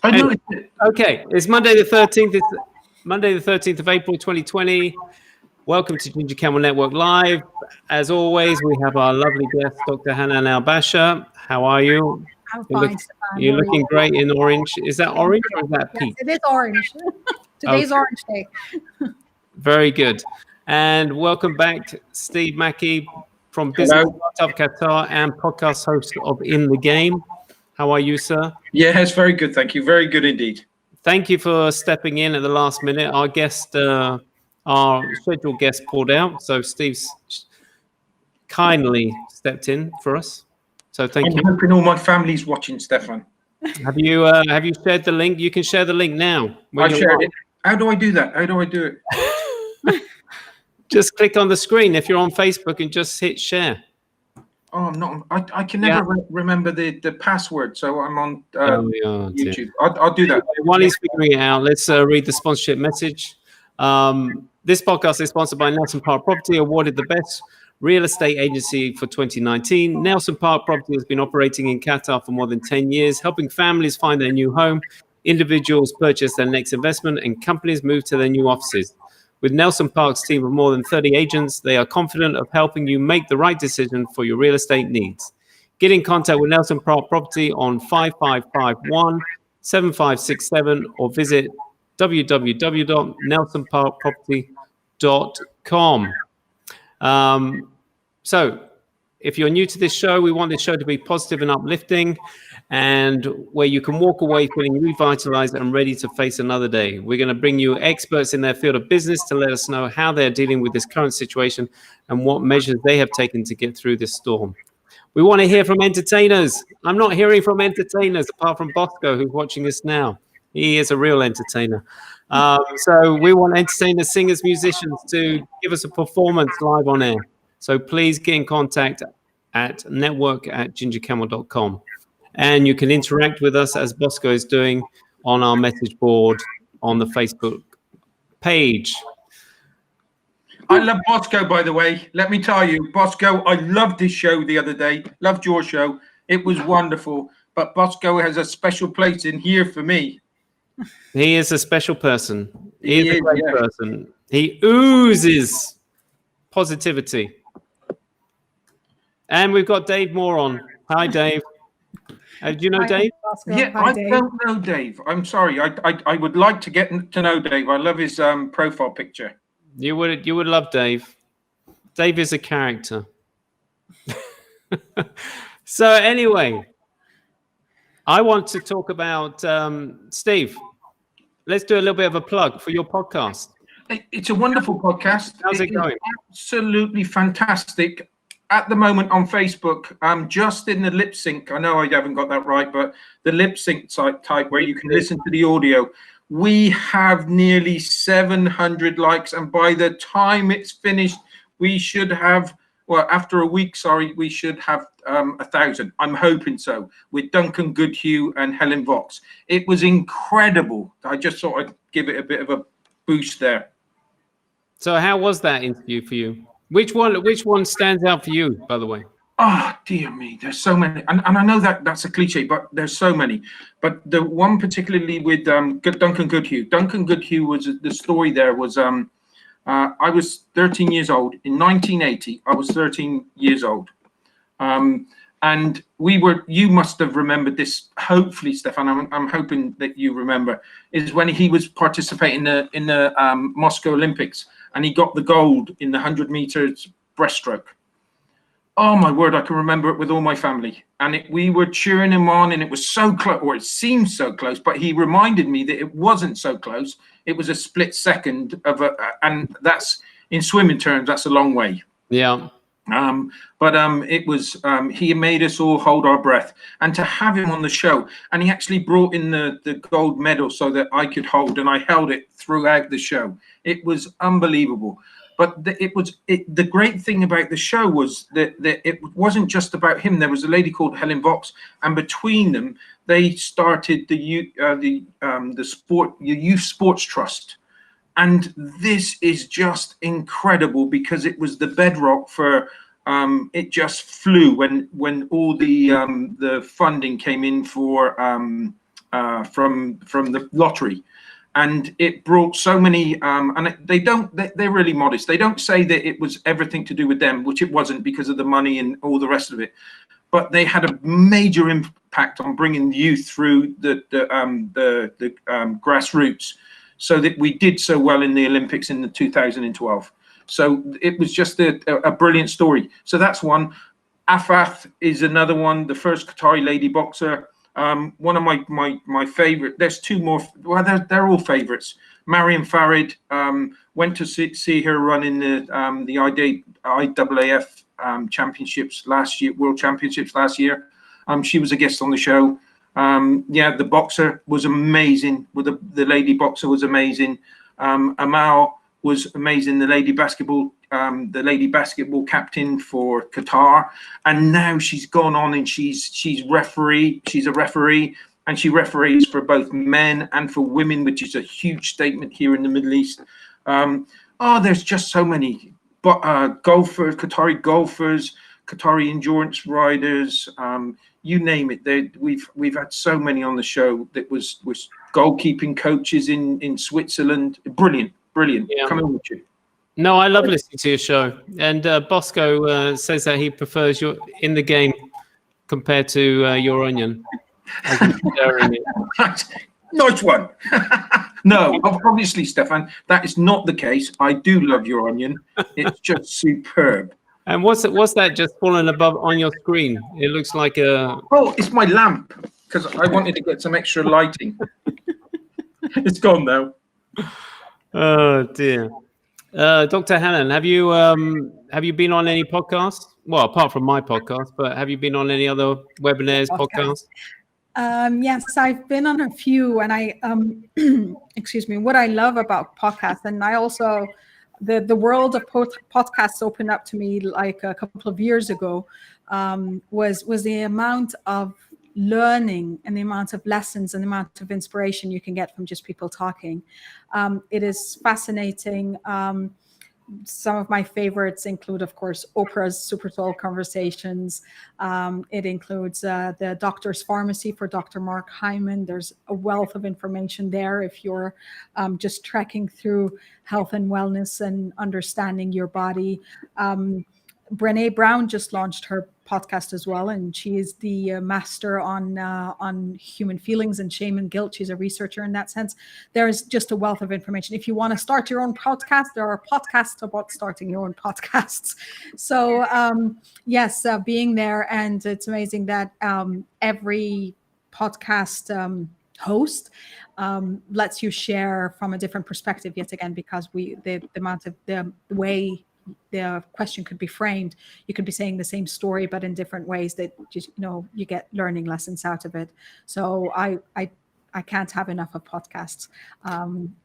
I know. Okay, it's Monday the 13th. It's Monday the 13th of April, 2020. Welcome to Ginger Camel Network Live. As always, we have our lovely guest, Dr. Hanan Al-Basha. How are you? I'm fine, Stefan. You're looking great in orange. Is that orange or is that peach? Yes, it is orange. Today's Orange Day. Very good. And welcome back to Steve Mackie from Business Startup Qatar and podcast host of In the Game. How are you, sir? Yes, very good. Thank you. Very good indeed. Thank you for stepping in at the last minute. Our guest, our scheduled guest pulled out, so Steve's kindly stepped in for us. So thank you. I'm hoping all my family's watching, Stefan. Have you shared the link? You can share the link now. I shared it. How do I do that? How do I do it? Just click on the screen if you're on Facebook and just hit share. Oh, I'm not. I can never remember the password, so I'm on YouTube. I'll do that. While he's figuring it out, let's read the sponsorship message. This podcast is sponsored by Nelson Park Property, awarded the best real estate agency for 2019. Nelson Park Property has been operating in Qatar for more than 10 years, helping families find their new home, individuals purchase their next investment, and companies move to their new offices. With Nelson Park's team of more than 30 agents, they are confident of helping you make the right decision for your real estate needs. Get in contact with Nelson Park Property on 5551-7567 or visit www.nelsonparkproperty.com. So, if you're new to this show, we want this show to be positive and uplifting, and where you can walk away feeling revitalized and ready to face another day. We're going to bring you experts in their field of business to let us know how they're dealing with this current situation and what measures they have taken to get through this storm. We want to hear from entertainers. I'm not hearing from entertainers apart from Bosco, who's watching us now. He is a real entertainer. So we want entertainers, singers, musicians to give us a performance live on air. So please get in contact at network@gingercamel.com. And you can interact with us as Bosco is doing on our message board on the Facebook page. I love Bosco, by the way. Let me tell you, Bosco, I loved this show the other day. Loved your show. It was wonderful. But Bosco has a special place in here for me. He is a special person. He is a great person. He oozes positivity. And we've got Dave Moore on. Hi, Dave. Do you know Dave? Yeah, I don't know Dave. I'm sorry. I would like to get to know Dave. I love his profile picture. You would love Dave. Dave is a character. So anyway, I want to talk about Steve. Let's do a little bit of a plug for your podcast. It's a wonderful podcast. How's it going? Absolutely fantastic. At the moment on Facebook, I'm just in the lip sync. I know I haven't got that right, but the lip sync type where you can listen to the audio. We have nearly 700 likes, and by the time it's finished, we should have, well, after a week, we should have 1,000. I'm hoping so, with Duncan Goodhue and Helen Vox. It was incredible. I just thought I'd give it a bit of a boost there. So how was that interview for you? Which one stands out for you, by the way? Oh, dear me. There's so many. And I know that's a cliche, but there's so many. But the one particularly with Duncan Goodhue. Duncan Goodhue was, the story there was, I was 13 years old. In 1980, I was 13 years old. And you must have remembered this, hopefully, Stefan, I'm hoping that you remember, is when he was participating in the Moscow Olympics. And he got the gold in the 100 meters breaststroke. Oh my word, I can remember it with all my family. And we were cheering him on, and it was so close, or it seemed so close, but he reminded me that it wasn't so close. It was a split second and that's, in swimming terms, that's a long way. Yeah. It was, he made us all hold our breath, and to have him on the show, and he actually brought in the gold medal so that I could hold, and I held it throughout the show. It was unbelievable. But the great thing about the show was that it wasn't just about him. There was a lady called Helen Vox, and between them, they started the Youth Sports Trust. And this is just incredible, because it was the bedrock for it just flew when all the funding came in for from the lottery. And it brought so many, and they're really modest. They don't say that it was everything to do with them, which it wasn't, because of the money and all the rest of it. But they had a major impact on bringing youth through the grassroots, so that we did so well in the Olympics in the 2012. So it was just a brilliant story. So that's one. Afaf is another one, the first Qatari lady boxer. One of my favorite. There's two more. Well, they're all favorites. Mariam Farid, went to see her run in the IAAF championships last year, world championships last year. She was a guest on the show. The boxer was amazing. The lady boxer was amazing. Amal was amazing. The lady basketball captain for Qatar, and now she's gone on and she's referee. She's a referee, and she referees for both men and for women, which is a huge statement here in the Middle East. There's just so many. But golfers, Qatari golfers, Qatari endurance riders, you name it. We've had so many on the show that was goalkeeping coaches in Switzerland. Brilliant. Yeah. Coming with you. No, I love listening to your show. And Bosco says that he prefers your in the game compared to your onion. Nice one. No, obviously, Stefan, that is not the case. I do love your onion. It's just superb. And what's that just falling above on your screen? It looks like a... Oh, it's my lamp, because I wanted to get some extra lighting. It's gone now. Oh, dear. Dr. Hannon, have you been on any podcasts? Well, apart from my podcast, but have you been on any other webinars, podcasts? Yes, I've been on a few, and I, excuse me, what I love about podcasts, and I also, the world of podcasts opened up to me like a couple of years ago, was the amount of learning and the amount of lessons and the amount of inspiration you can get from just people talking. It is fascinating. Some of my favorites include, of course, Oprah's Super Soul Conversations. It includes the Doctor's Pharmacy for Dr. Mark Hyman. There's a wealth of information there if you're just trekking through health and wellness and understanding your body. Brené Brown just launched her podcast as well, and she is the master on human feelings and shame and guilt. She's a researcher in that sense. There is just a wealth of information. If you want to start your own podcast, there are podcasts about starting your own podcasts. So yes, being there, and it's amazing that every podcast host lets you share from a different perspective yet again, because the amount of the way the question could be framed, you could be saying the same story but in different ways that just you get learning lessons out of it. So I can't have enough of podcasts.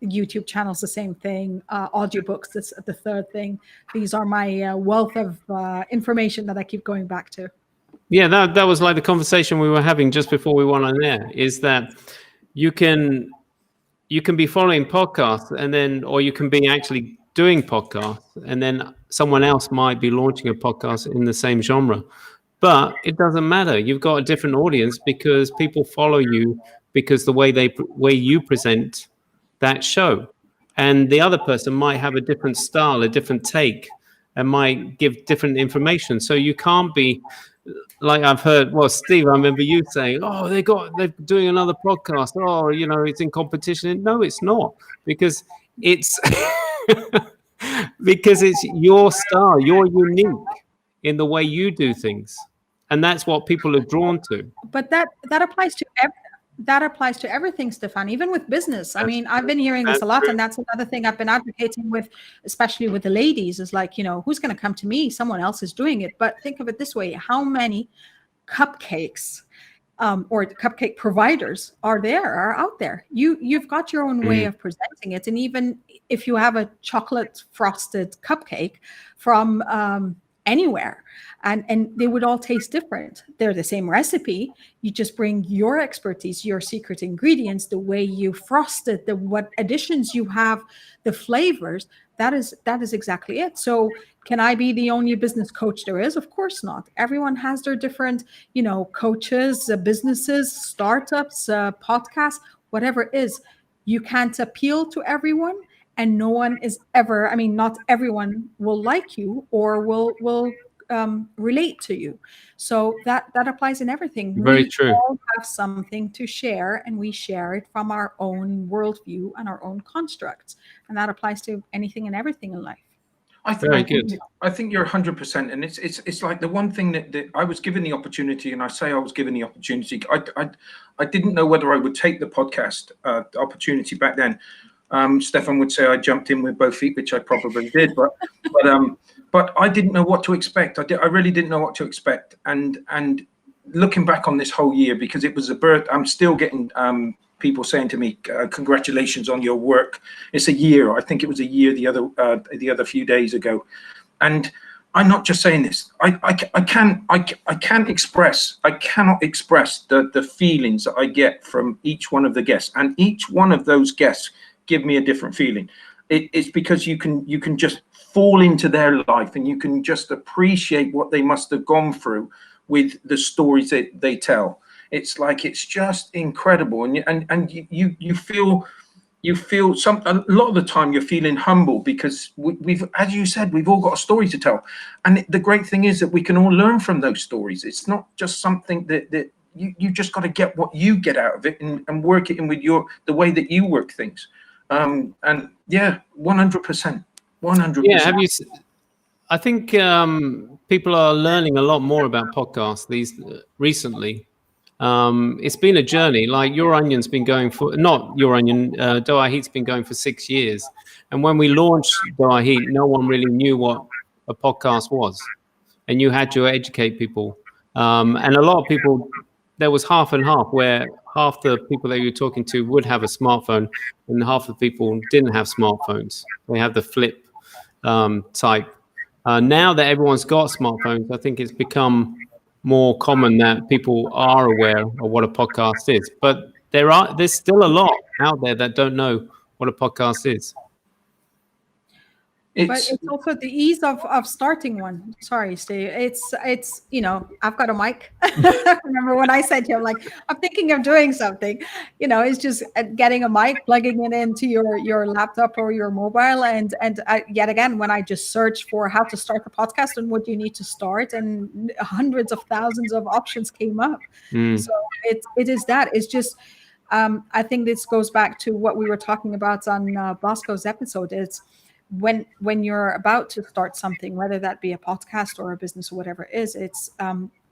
YouTube channels, the same thing. Audiobooks, that's the third thing. These are my wealth of information that I keep going back to. Yeah, that was like the conversation we were having just before we went on air, is that you can be following podcasts, and then, or you can be actually doing podcasts, and then someone else might be launching a podcast in the same genre. But it doesn't matter. You've got a different audience because people follow you because the way you present that show. And the other person might have a different style, a different take, and might give different information. So you can't be like, I've heard, well, Steve, I remember you saying, oh, they're doing another podcast. Oh, it's in competition. No, it's not, because it's because it's your style. You're unique in the way you do things, and that's what people are drawn to. But that applies to everything, Stefan, even with business. I mean, I've been hearing this a lot, and that's another thing I've been advocating with, especially with the ladies, is like, who's going to come to me? Someone else is doing it. But think of it this way: how many cupcakes or cupcake providers are out there? You've got your own way of presenting it, and even if you have a chocolate frosted cupcake from anywhere, and they would all taste different. They're the same recipe. You just bring your expertise, your secret ingredients, the way you frost it, what additions you have, the flavors. That is exactly it. So can I be the only business coach there is? Of course not. Everyone has their different, coaches, businesses, startups, podcasts, whatever it is. You can't appeal to everyone, and no one is ever, not everyone will like you or will relate to you. So that applies in everything. Very We true. all have something to share, and we share it from our own worldview and our own constructs. And that applies to anything and everything in life. Very good. I think you're 100%, and it's like the one thing that I was given the opportunity, and I say I was given the opportunity. I didn't know whether I would take the podcast opportunity back then. Stefan would say I jumped in with both feet, which I probably did, but I didn't know what to expect. I really didn't know what to expect, and looking back on this whole year, because it was a birth, I'm still getting people saying to me, congratulations on your work. It's a year. I think it was a year the other few days ago. And I'm not just saying this. I cannot express the feelings that I get from each one of the guests, and each one of those guests give me a different feeling. It's because you can just fall into their life, and you can just appreciate what they must have gone through with the stories that they tell. It's like, it's just incredible, and you feel a lot of the time you're feeling humble, because we've, as you said, we've all got a story to tell, and the great thing is that we can all learn from those stories. It's not just something that you just got to get what you get out of it and work it in with the way that you work things. And yeah, 100%. Yeah, I think people are learning a lot more about podcasts recently. It's been a journey. Like Your Onion's been going for, not Your Onion, Doha Heat's been going for 6 years. And when we launched Doha Heat, no one really knew what a podcast was. And you had to educate people. And a lot of people, there was half and half, where half the people that you were talking to would have a smartphone and half the people didn't have smartphones. They have the flip type. Now that everyone's got smartphones, I think it's become more common that people are aware of what a podcast is. But there's still a lot out there that don't know what a podcast is. But it's also the ease of starting one. Sorry, Steve. It's I've got a mic. Remember when I said to you, like, I'm thinking of doing something. It's just getting a mic, plugging it into your laptop or your mobile, and yet again, when I just searched for how to start a podcast and what you need to start, and hundreds of thousands of options came up. So it is that. It's just I think this goes back to what we were talking about on Bosco's episode. It's when you're about to start something, whether that be a podcast or a business or whatever it is, it's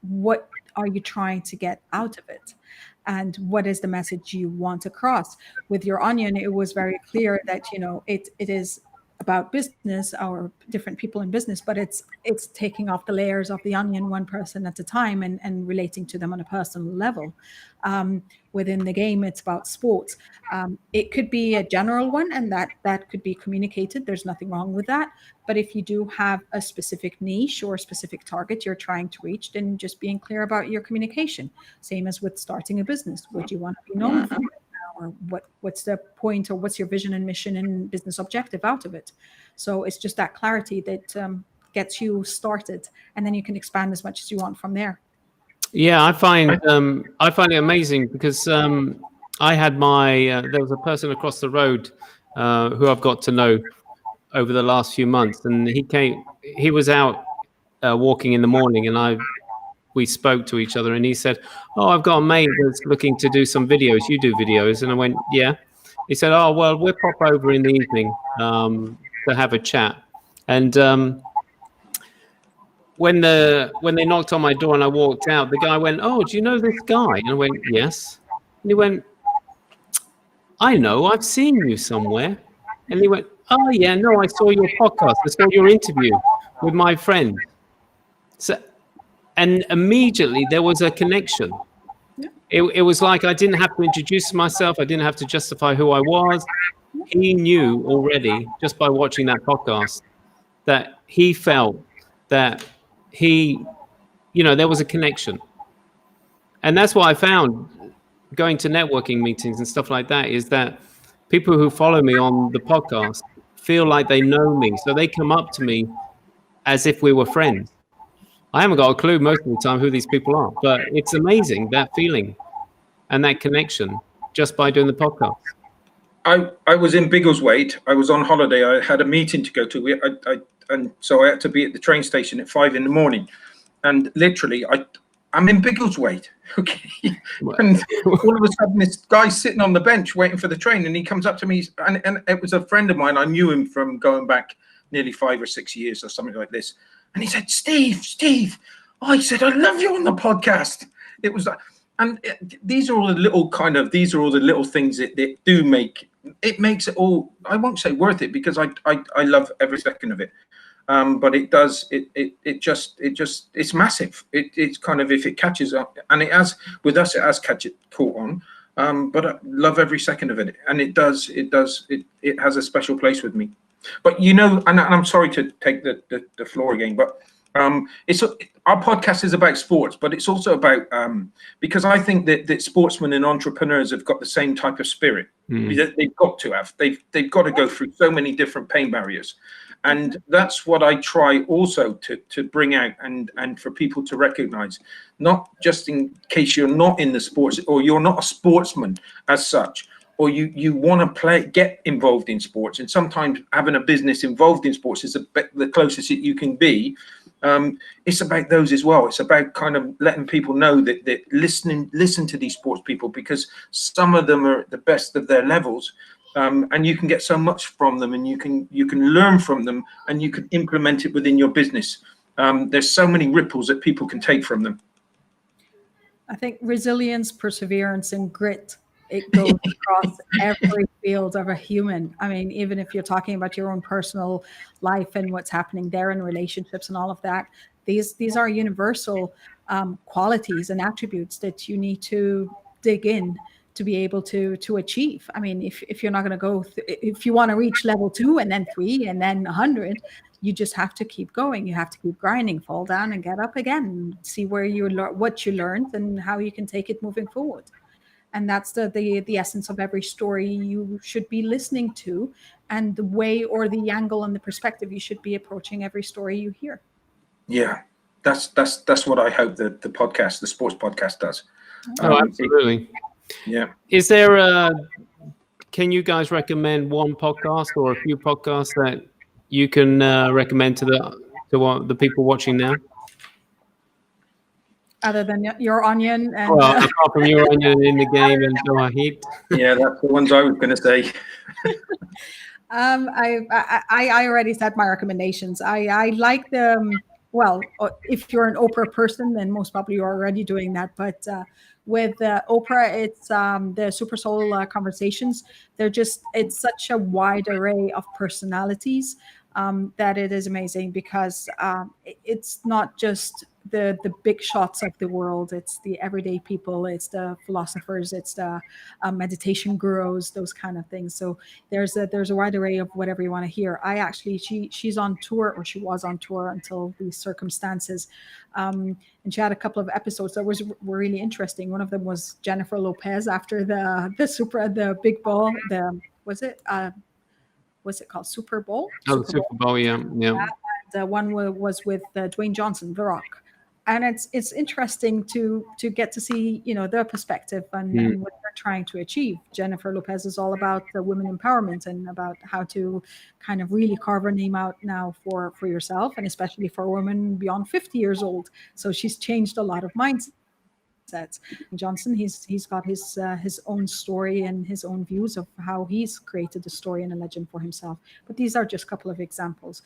what are you trying to get out of it, and what is the message you want across. With Your Onion, it was very clear that it is about business or different people in business, but it's taking off the layers of the onion one person at a time and relating to them on a personal level. Within the game, it's about sports. It could be a general one, and that could be communicated. There's nothing wrong with that. But if you do have a specific niche or a specific target you're trying to reach, then just being clear about your communication. Same as with starting a business. What do you want to be known for? Or what's the point, or what's your vision and mission and business objective out of it? So it's just that clarity that gets you started, and then you can expand as much as you want from there. Yeah, I find it amazing, because I had there was a person across the road who I've got to know over the last few months, and he was out walking in the morning, and we spoke to each other, and he said, "Oh, I've got a mate that's looking to do some videos. You do videos?" And I went, "Yeah." He said, "Oh, well, we'll pop over in the evening to have a chat." And when they knocked on my door and I walked out, the guy went, "Oh, do you know this guy?" And I went, "Yes." And he went, "I know, I've seen you somewhere." And he went, "Oh, yeah, no, I saw your podcast. I saw your interview with my friend." And immediately there was a connection. It was like I didn't have to introduce myself. I didn't have to justify who I was. He knew already, just by watching that podcast, that he felt that there was a connection. And that's what I found going to networking meetings and stuff like that, is that people who follow me on the podcast feel like they know me. So they come up to me as if we were friends. I haven't got a clue most of the time who these people are, but it's amazing, that feeling and that connection just by doing the podcast. I was in Biggleswade. I was on holiday. I had a meeting to go to. And so I had to be at the train station at 5 a.m. And literally, I'm in Biggleswade. Okay. And all of a sudden, this guy's sitting on the bench waiting for the train, and he comes up to me, and it was a friend of mine. I knew him from going back nearly 5 or 6 years or something like this. And he said, Steve. Oh, he said, I love you on the podcast. It was like, and these are all the little things that do make it makes it all, I won't say worth it, because I love every second of it. But it does, it's massive. It's kind of, if it catches up, and it has, with us, it has caught on. But I love every second of it. And it has a special place with me. But, and I'm sorry to take the floor again, but our podcast is about sports, but it's also about, because I think that sportsmen and entrepreneurs have got the same type of spirit. They've got to have. They've got to go through so many different pain barriers. And that's what I try also to bring out, and for people to recognize, not just in case you're not in the sports, or you're not a sportsman as such, or you want to get involved in sports. And sometimes having a business involved in sports is the closest that you can be. It's about those as well. It's about kind of letting people know that listen to these sports people, because some of them are at the best of their levels. And you can get so much from them, and you can learn from them, and you can implement it within your business. There's so many ripples that people can take from them. I think resilience, perseverance, and grit, it goes across every field of a human. I mean, even if you're talking about your own personal life and what's happening there in relationships and all of that, these are universal qualities and attributes that you need to dig in to be able to achieve. I mean, if you're not going to go, if you want to reach level 2 and then 3 and then 100, you just have to keep going. You have to keep grinding, fall down and get up again, see where what you learned and how you can take it moving forward. And that's the essence of every story you should be listening to, and the way or the angle and the perspective you should be approaching every story you hear. Yeah, that's what I hope the podcast, the sports podcast, does. Oh, absolutely. Yeah. Is there can you guys recommend one podcast or a few podcasts that you can recommend to the people watching now? Other than Your Onion and apart from Your Onion, In the Game, and Doha Heat. Yeah, that's the ones I was going to say. I already said my recommendations. I like them. Well, if you're an Oprah person, then most probably you're already doing that. But with Oprah, it's the Super Soul Conversations. It's such a wide array of personalities that it is amazing, because it's not just the big shots of the world. It's the everyday people. It's the philosophers. It's the meditation gurus, those kind of things. So there's a wide array of whatever you want to hear. She's on tour, or she was on tour until these circumstances. And she had a couple of episodes that were really interesting. One of them was Jennifer Lopez after the big ball. What's it called? Super Bowl? Super Bowl, yeah. The one was with Dwayne Johnson, The Rock. And it's interesting to get to see, their perspective and what they're trying to achieve. Jennifer Lopez is all about the women empowerment and about how to kind of really carve her name out now for yourself, and especially for women beyond 50 years old. So she's changed a lot of mindsets. Johnson, he's got his own story and his own views of how he's created a story and a legend for himself. But these are just a couple of examples.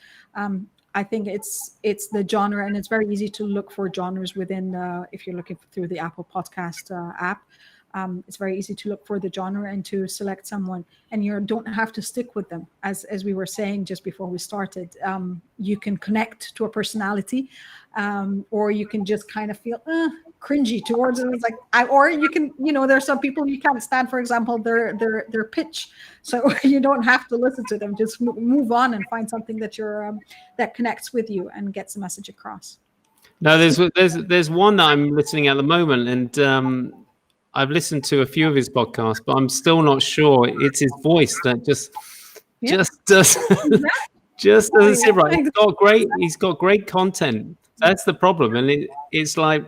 I think it's the genre, and it's very easy to look for genres within if you're looking through the Apple Podcast app. It's very easy to look for the genre and to select someone, and you don't have to stick with them. As we were saying just before we started, you can connect to a personality, or you can just kind of feel cringy towards it. It's like, or you can, there's some people you can't stand, for example, their pitch. So you don't have to listen to them. Just move on and find something that that connects with you and gets the message across. No, there's one that I'm listening at the moment, and I've listened to a few of his podcasts, but I'm still not sure. It's his voice that just does just doesn't sit right. He's got great content. That's the problem, and it's like,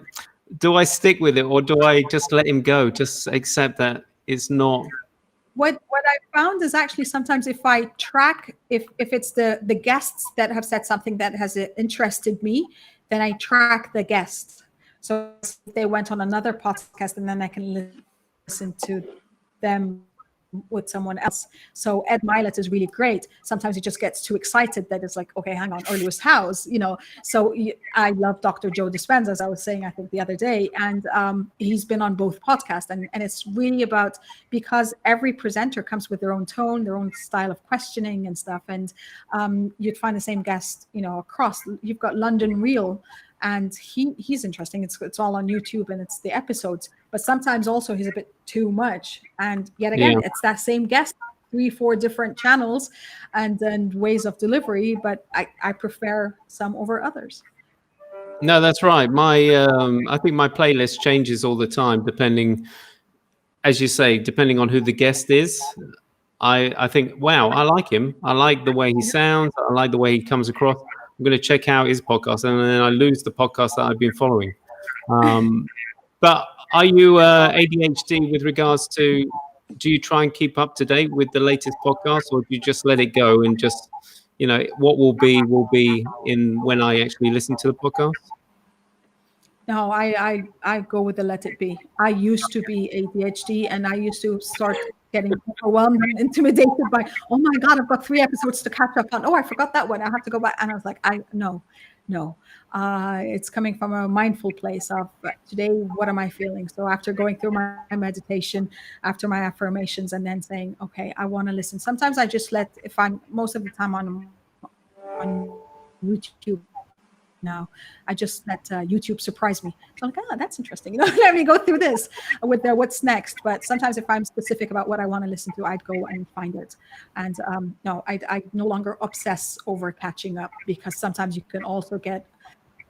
do I stick with it or do I just let him go? Just accept that it's not. What I found is actually sometimes if I track, if it's the guests that have said something that has interested me, then I track the guests. So if they went on another podcast, and then I can listen to them with someone else. So Ed Milet is really great. Sometimes he just gets too excited that it's like, okay, hang on, earliest house, So I love Dr. Joe Dispenza, as I was saying, I think the other day, and he's been on both podcasts, and it's really about, because every presenter comes with their own tone, their own style of questioning and stuff, and you'd find the same guest, across. You've got London Real, and he's interesting. It's all on YouTube, and it's the episodes. But sometimes also he's a bit too much. And yet again, it's that same guest, 3-4 different channels and ways of delivery. But I prefer some over others. No, that's right. I think my playlist changes all the time, depending, as you say, depending on who the guest is. I think, wow, I like him. I like the way he sounds. I like the way he comes across. I'm going to check out his podcast, and then I lose the podcast that I've been following. But are you ADHD with regards to, do you try and keep up to date with the latest podcast, or do you just let it go and just, what will be in when I actually listen to the podcast? No, I go with the let it be. I used to be ADHD, and I used to start getting overwhelmed and intimidated by, oh my God, I've got 3 episodes to catch up on. Oh, I forgot that one. I have to go back. And I was like, no. It's coming from a mindful place of today, what am I feeling? So after going through my meditation, after my affirmations, and then saying, okay, I want to listen. Sometimes I just if I'm most of the time on YouTube now, I just let YouTube surprise me. So I'm like, oh, that's interesting. Let me go through this with what's next. But sometimes if I'm specific about what I want to listen to, I'd go and find it. And no, I no longer obsess over catching up, because sometimes you can also get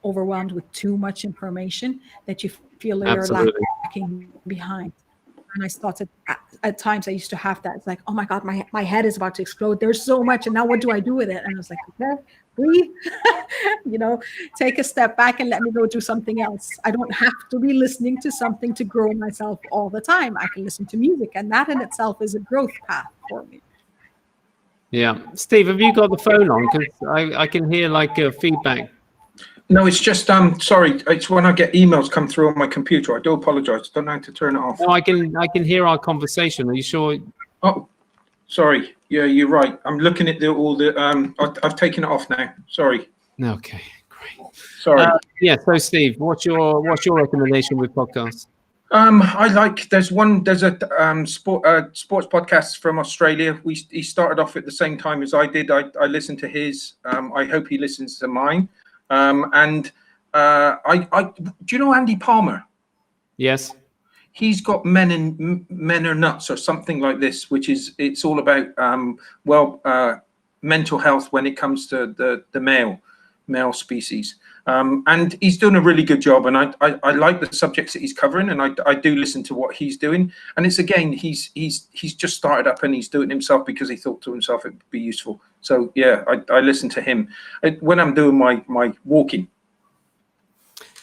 overwhelmed with too much information that you feel you're lacking behind. And I started at times I used to have that. It's like, oh my God, my head is about to explode. There's so much, and now what do I do with it? And I was like, okay, breathe, take a step back and let me go do something else. I don't have to be listening to something to grow myself all the time. I can listen to music, and that in itself is a growth path for me. Yeah. Steve, have you got the phone on? Because I can hear like feedback. No, it's just sorry. It's when I get emails come through on my computer. I do apologize. Don't know how to turn it off. No, I can hear our conversation. Are you sure? Oh, sorry. Yeah, you're right. I'm looking at all the. I've taken it off now. Sorry. Okay, great. Sorry. Yeah. So, Steve, what's your recommendation with podcasts? I like. There's a sports podcast from Australia. He started off at the same time as I did. I listened to his. I hope he listens to mine. And do you know Andy Palmer? Yes. He's got Men Are Nuts or something like this, which is, it's all about mental health when it comes to the male species. And he's doing a really good job, and I like the subjects that he's covering, and I do listen to what he's doing. And it's, again, he's just started up, and he's doing it himself because he thought to himself it'd be useful. So yeah, I listen to him when I'm doing my walking.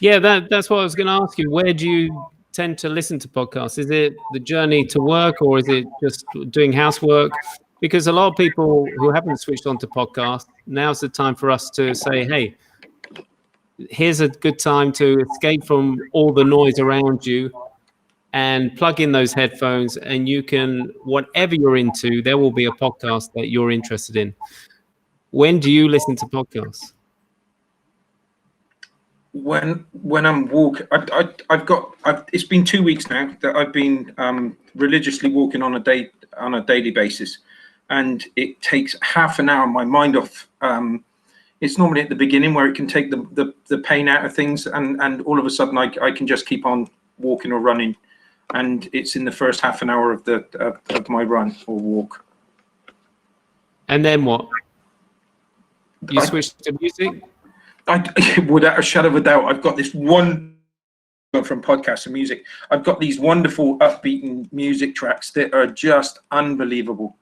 Yeah, that's what I was going to ask you. Where do you tend to listen to podcasts? Is it the journey to work, or is it just doing housework? Because a lot of people who haven't switched on to podcasts, now's the time for us to say, hey, here's a good time to escape from all the noise around you and plug in those headphones, and you can, whatever you're into, there will be a podcast that you're interested in. When do you listen to podcasts? When I'm walking, it's been 2 weeks now that I've been religiously walking on a daily basis, and it takes half an hour my mind off. It's normally at the beginning where it can take the pain out of things, and all of a sudden I can just keep on walking or running, and it's in the first half an hour of my run or walk. And then what? You switch to music? Without a shadow of a doubt, I've got this one from podcasts and music. I've got these wonderful upbeat music tracks that are just unbelievable.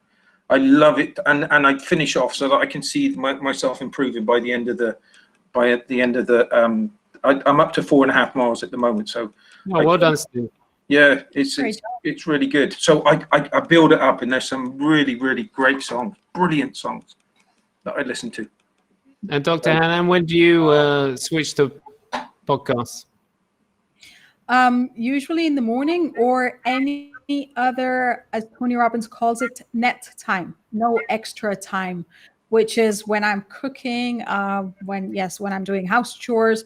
I love it, and I finish off so that I can see myself improving by the end of the I'm up to 4.5 miles at the moment. So well done, Steve. Yeah, it's really good. So I build it up, and there's some really, really great songs, brilliant songs that I listen to. And Dr. Hanan, when do you switch to podcasts? Usually in the morning, or any other, as Tony Robbins calls it, net time, no extra time, which is when I'm cooking, when I'm doing house chores,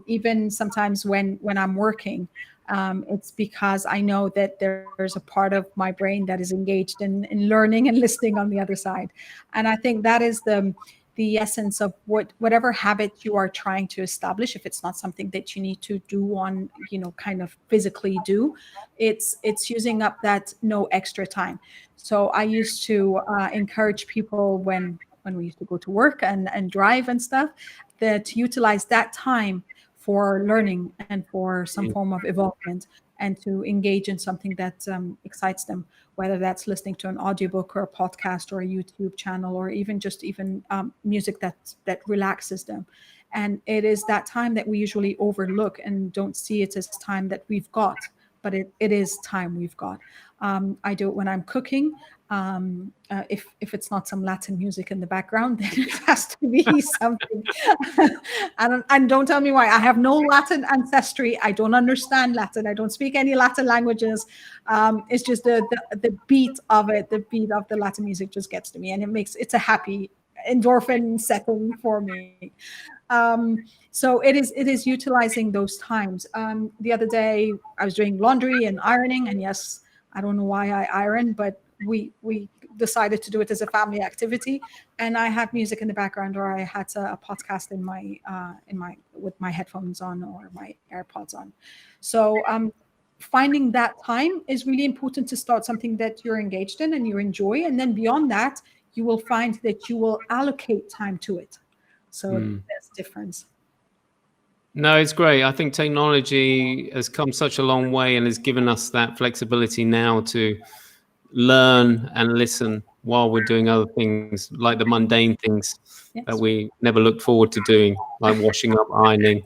even sometimes when I'm working. It's because I know that there's a part of my brain that is engaged in learning and listening on the other side. And I think that is the essence of whatever habit you are trying to establish. If it's not something that you need to do on, kind of physically do, it's using up that no extra time. So I used to encourage people when we used to go to work and drive and stuff, that to utilize that time for learning and for some form of evolvement, and to engage in something that excites them, whether that's listening to an audiobook or a podcast or a YouTube channel, or even music that relaxes them. And it is that time that we usually overlook and don't see it as time that we've got, but it is time we've got. I do it when I'm cooking. If it's not some Latin music in the background, then it has to be something. And don't tell me why. I have no Latin ancestry. I don't understand Latin. I don't speak any Latin languages. It's just the beat of it. The beat of the Latin music just gets to me, and it's a happy endorphin setting for me. So it is utilizing those times. The other day I was doing laundry and ironing, and yes, I don't know why I iron, but we decided to do it as a family activity, and I had music in the background, or I had a podcast in my with my headphones on or my AirPods on. So finding that time is really important to start something that you're engaged in and you enjoy, and then beyond that, you will find that you will allocate time to it. So there's a difference. No, it's great. I think technology has come such a long way and has given us that flexibility now to learn and listen while we're doing other things, like the mundane things that we never looked forward to doing, like washing up, ironing.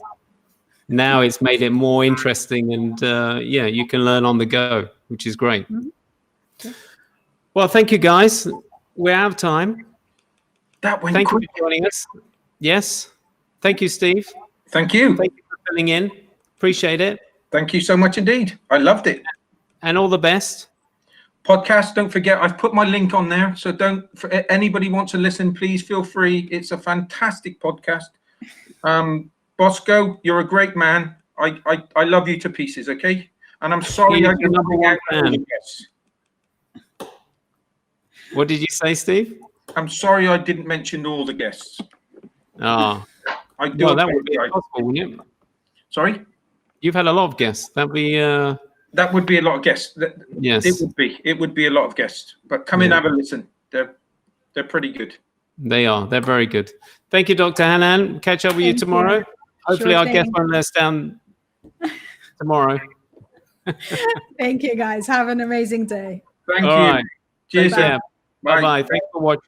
Now it's made it more interesting, and you can learn on the go, which is great. Well, thank you, guys. We're out of time. That went Thank quick. you for joining us. Yes. Thank you, Steve. Thank you. Thank you for filling in. Appreciate it. Thank you so much indeed. I loved it. And all the best. Podcast, don't forget, I've put my link on there. So for anybody wants to listen, please feel free. It's a fantastic podcast. Bosco, you're a great man. I love you to pieces, okay? And I'm sorry I didn't bring out all the guests. What did you say, Steve? I'm sorry I didn't mention all the guests. Oh. Well, that would be impossible, wouldn't it? Sorry? You've had a lot of guests. That'd be that would be a lot of guests. Yes. It would be a lot of guests. But come in, have a listen. They're pretty good. They are. They're very good. Thank you, Dr. Hanan. Catch up with you tomorrow. Hopefully our guest won't let us down tomorrow. Thank you, guys. Have an amazing day. Thank you. Right. Cheers. Bye-bye. Thanks for watching.